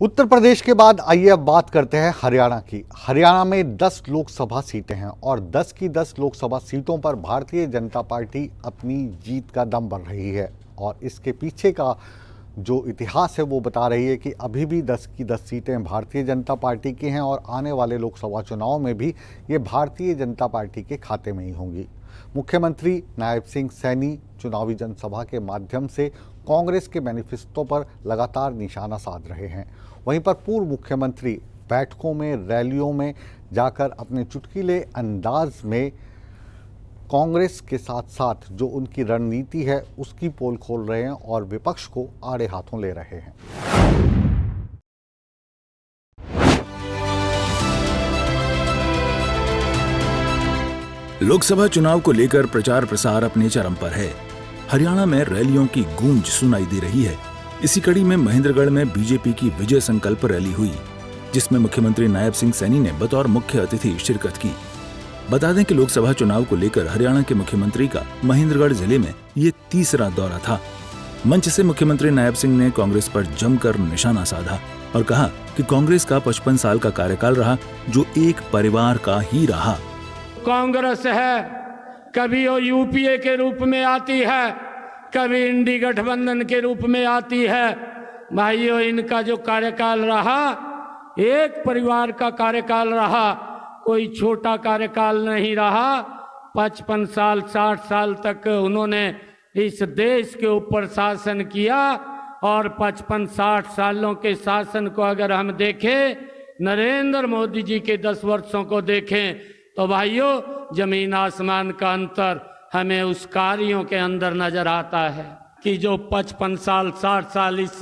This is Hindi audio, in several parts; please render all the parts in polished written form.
उत्तर प्रदेश के बाद आइए अब बात करते हैं हरियाणा की। हरियाणा में 10 लोकसभा सीटें हैं और 10 की 10 लोकसभा सीटों पर भारतीय जनता पार्टी अपनी जीत का दम भर रही है। और इसके पीछे का जो इतिहास है वो बता रही है कि अभी भी 10 की 10 सीटें भारतीय जनता पार्टी की हैं और आने वाले लोकसभा चुनाव में भी ये भारतीय जनता पार्टी के खाते में ही होंगी। मुख्यमंत्री नायब सिंह सैनी चुनावी जनसभा के माध्यम से कांग्रेस के मैनिफेस्टो पर लगातार निशाना साध रहे हैं। वहीं पर पूर्व मुख्यमंत्री बैठकों में, रैलियों में जाकर अपने चुटकीले अंदाज में कांग्रेस के साथ साथ जो उनकी रणनीति है उसकी पोल खोल रहे हैं और विपक्ष को आड़े हाथों ले रहे हैं। लोकसभा चुनाव को लेकर प्रचार प्रसार अपने चरम पर है। हरियाणा में रैलियों की गूंज सुनाई दे रही है। इसी कड़ी में महेंद्रगढ़ में बीजेपी की विजय संकल्प रैली हुई, जिसमें मुख्यमंत्री नायब सिंह सैनी ने बतौर मुख्य अतिथि शिरकत की। बता दें कि लोकसभा चुनाव को लेकर हरियाणा के मुख्यमंत्री का महेंद्रगढ़ जिले में ये तीसरा दौरा था। मंच से मुख्यमंत्री नायब सिंह ने कांग्रेस पर जमकर निशाना साधा और कहा कि कांग्रेस का 55 साल का कार्यकाल रहा, जो एक परिवार का ही रहा। कांग्रेस है, कभी वो यूपीए के रूप में आती है, कभी इंडी गठबंधन के रूप में आती है। भाइयों, इनका जो कार्यकाल रहा एक परिवार का कार्यकाल रहा, कोई छोटा कार्यकाल नहीं रहा। 55 साल 60 साल तक उन्होंने इस देश के ऊपर शासन किया और 55-60 सालों के शासन को अगर हम देखें, नरेंद्र मोदी जी के 10 वर्षों को देखें तो भाइयों जमीन आसमान का अंतर हमें उस कार्यों के अंदर नजर आता है कि जो 55 साल 60 साल इस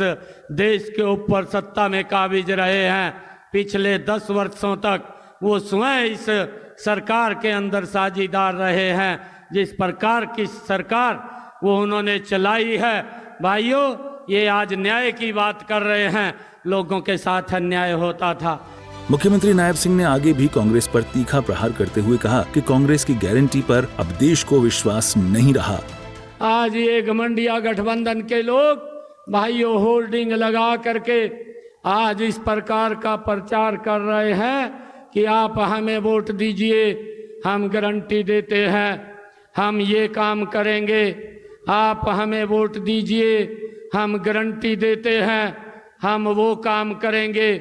देश के ऊपर सत्ता में काबिज रहे हैं, पिछले 10 वर्षों तक वो स्वयं इस सरकार के अंदर साझीदार रहे हैं। जिस प्रकार की सरकार वो उन्होंने चलाई है, भाइयों ये आज न्याय की बात कर रहे हैं, लोगों के साथ अन्याय होता था। मुख्यमंत्री नायब सिंह ने आगे भी कांग्रेस पर तीखा प्रहार करते हुए कहा कि कांग्रेस की गारंटी पर अब देश को विश्वास नहीं रहा। आज ये घमंडिया गठबंधन के लोग भाइयों होर्डिंग लगा करके आज इस प्रकार का प्रचार कर रहे हैं कि आप हमें वोट दीजिए, हम गारंटी देते हैं, हम ये काम करेंगे, आप हमें वोट दीजिए, हम गारंटी देते हैं, हम वो काम करेंगे।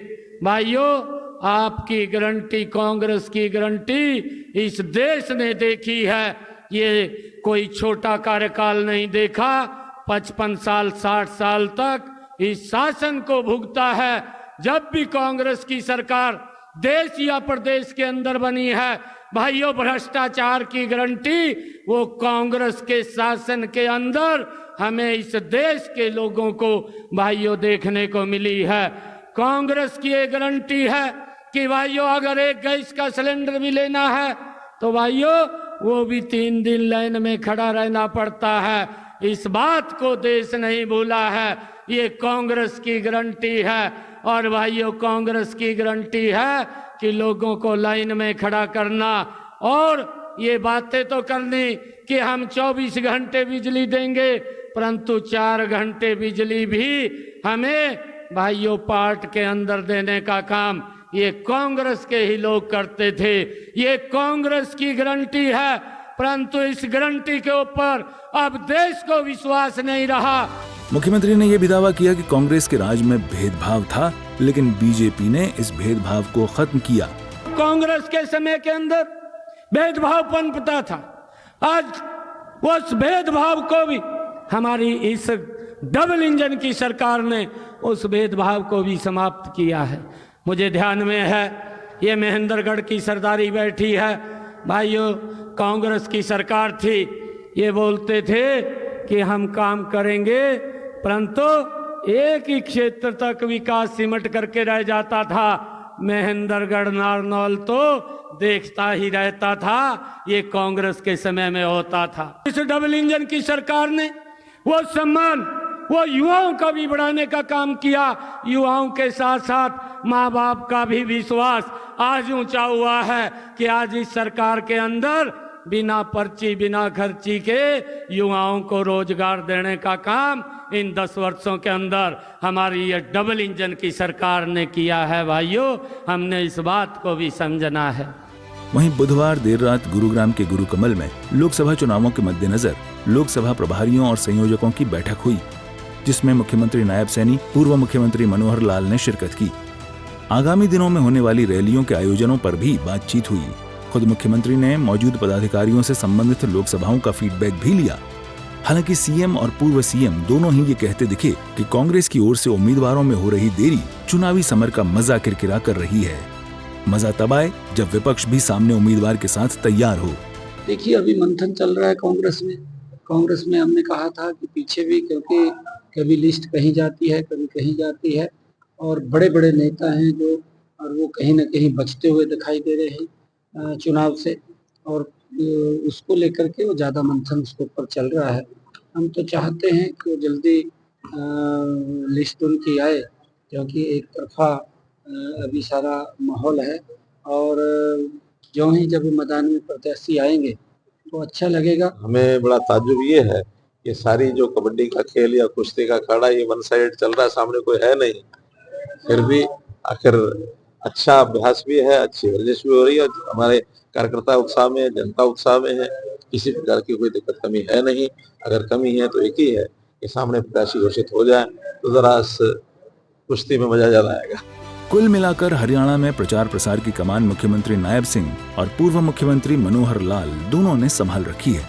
भाइयों, आपकी गारंटी, कांग्रेस की गारंटी इस देश ने देखी है। ये कोई छोटा कार्यकाल नहीं देखा। 55 साल 60 साल तक इस शासन को भुगता है। जब भी कांग्रेस की सरकार देश या प्रदेश के अंदर बनी है, भाइयों भ्रष्टाचार की गारंटी वो कांग्रेस के शासन के अंदर हमें इस देश के लोगों को भाइयों देखने को मिली है। कांग्रेस की ये गारंटी है कि भाइयों अगर एक गैस का सिलेंडर भी लेना है तो भाइयों वो भी 3 दिन लाइन में खड़ा रहना पड़ता है। इस बात को देश नहीं भूला है। ये कांग्रेस की गारंटी है। और भाइयों कांग्रेस की गारंटी है कि लोगों को लाइन में खड़ा करना और ये बातें तो करनी कि हम 24 घंटे बिजली देंगे, परंतु 4 घंटे बिजली भी हमें भाइयों पार्ट के अंदर देने का काम ये कांग्रेस के ही लोग करते थे। ये कांग्रेस की गारंटी है, परंतु इस गारंटी के ऊपर अब देश को विश्वास नहीं रहा। मुख्यमंत्री ने यह भी दावा किया कि कांग्रेस के राज में भेदभाव था, लेकिन बीजेपी ने इस भेदभाव को खत्म किया। कांग्रेस के समय के अंदर भेदभाव पनपता था। आज उस भेदभाव को भी हमारी इस डबल इंजन की सरकार ने उस भेदभाव को भी समाप्त किया है। मुझे ध्यान में है ये महेंद्रगढ़ की सरदारी बैठी है। भाइयों कांग्रेस की सरकार थी, ये बोलते थे कि हम काम करेंगे, परंतु एक ही क्षेत्र तक विकास सिमट करके रह जाता था। महेंद्रगढ़ नारनौल तो देखता ही रहता था। ये कांग्रेस के समय में होता था। इस डबल इंजन की सरकार ने वो सम्मान वो युवाओं का भी बढ़ाने का काम किया। युवाओं के साथ साथ माँ बाप का भी विश्वास आज ऊंचा हुआ है कि आज इस सरकार के अंदर बिना पर्ची बिना खर्ची के युवाओं को रोजगार देने का काम इन 10 वर्षों के अंदर हमारी ये डबल इंजन की सरकार ने किया है। भाइयों, हमने इस बात को भी समझना है। वहीं बुधवार देर रात गुरुग्राम के गुरु कमल में लोकसभा चुनावों के मद्देनजर लोकसभा प्रभारियों और संयोजकों की बैठक हुई, जिसमें मुख्यमंत्री नायब सैनी, पूर्व मुख्यमंत्री मनोहर लाल ने शिरकत की। आगामी दिनों में होने वाली रैलियों के आयोजनों पर भी बातचीत हुई। खुद मुख्यमंत्री ने मौजूद पदाधिकारियों से संबंधित लोकसभाओं का फीडबैक भी लिया। हालांकि सीएम और पूर्व सीएम दोनों ही ये कहते दिखे कि कांग्रेस की ओर से उम्मीदवारों में हो रही देरी चुनावी समर का मजा किरकिरा कर रही है। मजा तब आए जब विपक्ष भी सामने उम्मीदवार के साथ तैयार हो। देखिए, अभी मंथन चल रहा है कांग्रेस में हमने कहा था कि पीछे भी, क्योंकि कभी लिस्ट कहीं जाती है कभी कहीं जाती है और बड़े बड़े नेता हैं जो, और वो कहीं ना कहीं बचते हुए दिखाई दे रहे हैं चुनाव से, और उसको लेकर के वो ज़्यादा मंथन उसके ऊपर चल रहा है। हम तो चाहते हैं कि वो जल्दी लिस्ट उनकी आए, क्योंकि एक तरफा अभी सारा माहौल है और जो ही जब मैदान में प्रत्याशी आएंगे तो अच्छा लगेगा। हमें बड़ा ताज्जुब ये है कि सारी जो कबड्डी का खेल या कुश्ती का अखाड़ा ये वन साइड चल रहा है, सामने कोई है नहीं, फिर भी आखिर अच्छा अभ्यास भी है, अच्छी वर्जिश भी हो रही है। हमारे कार्यकर्ता उत्साह में, जनता उत्साह में है, किसी प्रकार की कोई दिक्कत कमी है नहीं। अगर कमी है तो एक ही है कि सामने प्रत्याशी घोषित हो जाए तो जरा कुश्ती में मजा ज्यादा आएगा। कुल मिलाकर हरियाणा में प्रचार प्रसार की कमान मुख्यमंत्री नायब सिंह और पूर्व मुख्यमंत्री मनोहर लाल दोनों ने संभाल रखी है।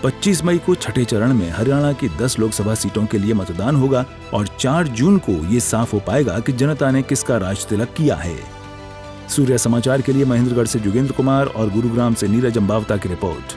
25 मई को छठे चरण में हरियाणा की 10 लोकसभा सीटों के लिए मतदान होगा और 4 जून को ये साफ हो पाएगा कि जनता ने किसका राज तिलक किया है। सूर्य समाचार के लिए महेंद्रगढ़ से जोगेंद्र कुमार और गुरुग्राम से नीरज अंबावता की रिपोर्ट।